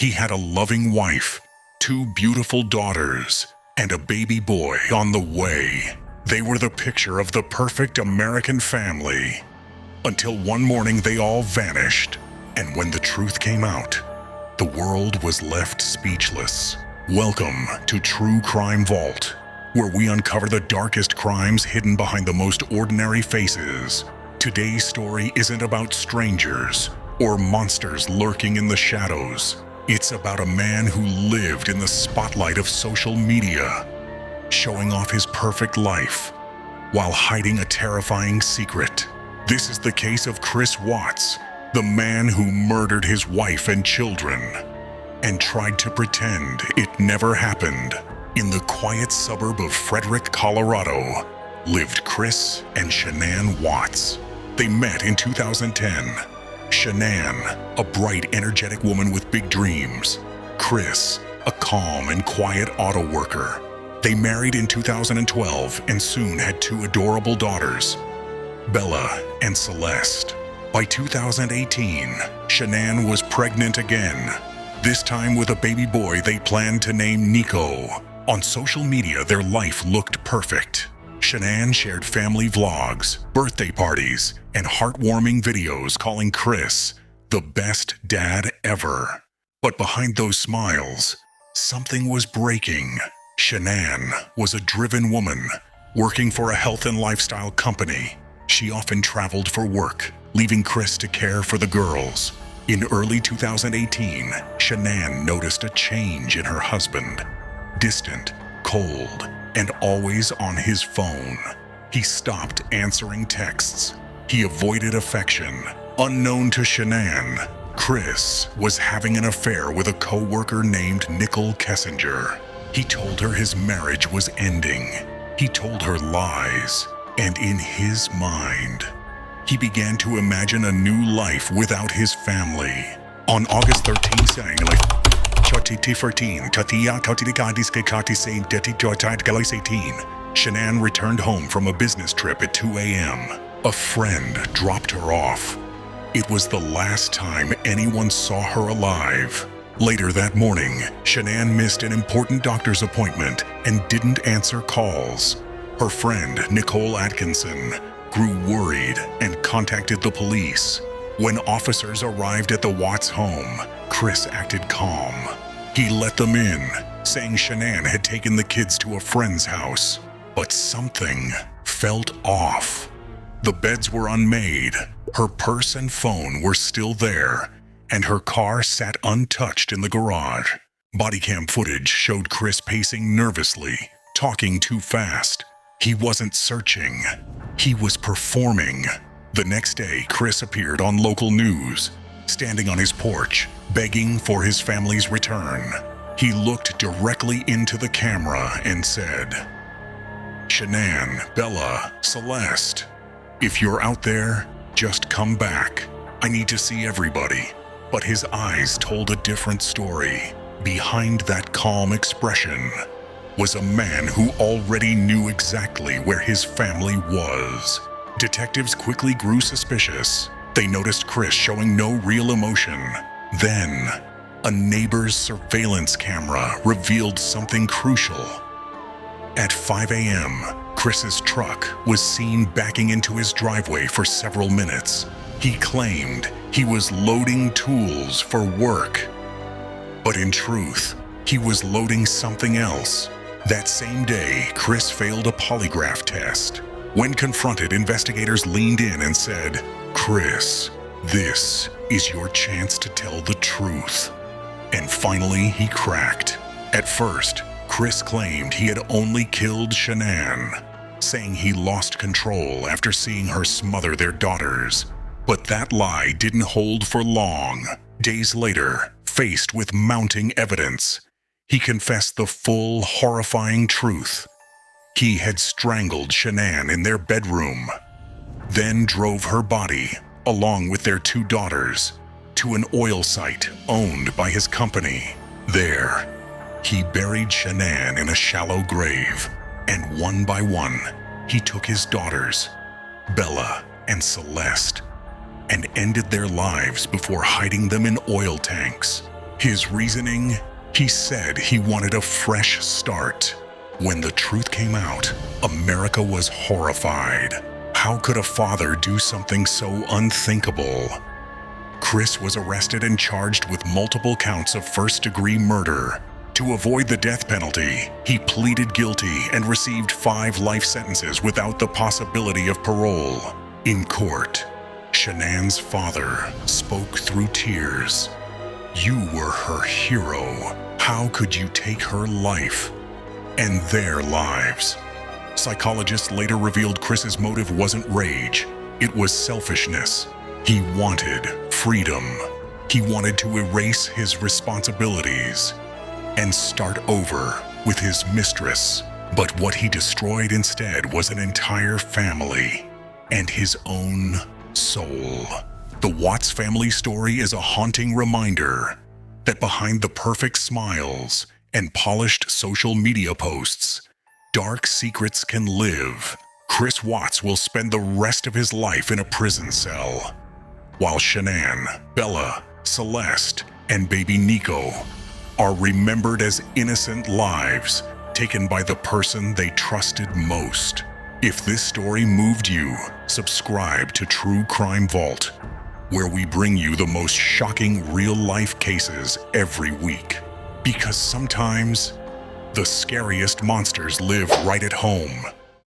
He had a loving wife, 2 beautiful daughters, and a baby boy on the way. They were the picture of the perfect American family. Until one morning they all vanished, and when the truth came out, the world was left speechless. Welcome to True Crime Vault, where we uncover the darkest crimes hidden behind the most ordinary faces. Today's story isn't about strangers or monsters lurking in the shadows. It's about a man who lived in the spotlight of social media, showing off his perfect life while hiding a terrifying secret. This is the case of Chris Watts, the man who murdered his wife and children and tried to pretend it never happened. In the quiet suburb of Frederick, Colorado, lived Chris and Shanann Watts. They met in 2010. Shanann, a bright, energetic woman with big dreams. Chris, a calm and quiet auto worker. They married in 2012 and soon had 2 adorable daughters, Bella and Celeste. By 2018, Shanann was pregnant again, this time with a baby boy they planned to name Nico. On social media, their life looked perfect. Shanann shared family vlogs, birthday parties, and heartwarming videos calling Chris the best dad ever. But behind those smiles, something was breaking. Shanann was a driven woman, working for a health and lifestyle company. She often traveled for work, leaving Chris to care for the girls. In early 2018, Shanann noticed a change in her husband. Distant, cold, and always on his phone. He stopped answering texts. He avoided affection. Unknown to Shanann, Chris was having an affair with a co-worker named Nicole Kessinger. He told her his marriage was ending. He told her lies. And in his mind, he began to imagine a new life without his family. On August 13, Shanann returned home from a business trip at 2 a.m. A friend dropped her off. It was the last time anyone saw her alive. Later that morning, Shanann missed an important doctor's appointment and didn't answer calls. Her friend, Nicole Atkinson, grew worried and contacted the police. When officers arrived at the Watts home, Chris acted calm. He let them in, saying Shanann had taken the kids to a friend's house. But something felt off. The beds were unmade, her purse and phone were still there, and her car sat untouched in the garage. Body cam footage showed Chris pacing nervously, talking too fast. He wasn't searching, he was performing. The next day, Chris appeared on local news, standing on his porch, begging for his family's return. He looked directly into the camera and said, "Shanann, Bella, Celeste, if you're out there, just come back. I need to see everybody." But his eyes told a different story. Behind that calm expression was a man who already knew exactly where his family was. Detectives quickly grew suspicious. They noticed Chris showing no real emotion. Then, a neighbor's surveillance camera revealed something crucial. At 5 a.m., Chris's truck was seen backing into his driveway for several minutes. He claimed he was loading tools for work. But in truth, he was loading something else. That same day, Chris failed a polygraph test. When confronted, investigators leaned in and said, "Chris, this is your chance to tell the truth." And finally, he cracked. At first, Chris claimed he had only killed Shanann, saying he lost control after seeing her smother their daughters. But that lie didn't hold for long. Days later, faced with mounting evidence, he confessed the full, horrifying truth. He had strangled Shanann in their bedroom, then drove her body, along with their 2 daughters, to an oil site owned by his company. There, he buried Shanann in a shallow grave, and one by one, he took his daughters, Bella and Celeste, and ended their lives before hiding them in oil tanks. His reasoning? He said he wanted a fresh start. When the truth came out, America was horrified. How could a father do something so unthinkable? Chris was arrested and charged with multiple counts of first-degree murder. To avoid the death penalty, he pleaded guilty and received 5 life sentences without the possibility of parole. In court, Shanann's father spoke through tears. "You were her hero. How could you take her life and their lives?" Psychologists later revealed Chris's motive wasn't rage. It was selfishness. He wanted freedom. He wanted to erase his responsibilities and start over with his mistress. But what he destroyed instead was an entire family and his own soul. The Watts family story is a haunting reminder that behind the perfect smiles and polished social media posts, dark secrets can live. Chris Watts will spend the rest of his life in a prison cell, while Shanann, Bella, Celeste, and baby Nico are remembered as innocent lives taken by the person they trusted most. If this story moved you, subscribe to True Crime Vault, where we bring you the most shocking real-life cases every week. Because sometimes the scariest monsters live right at home.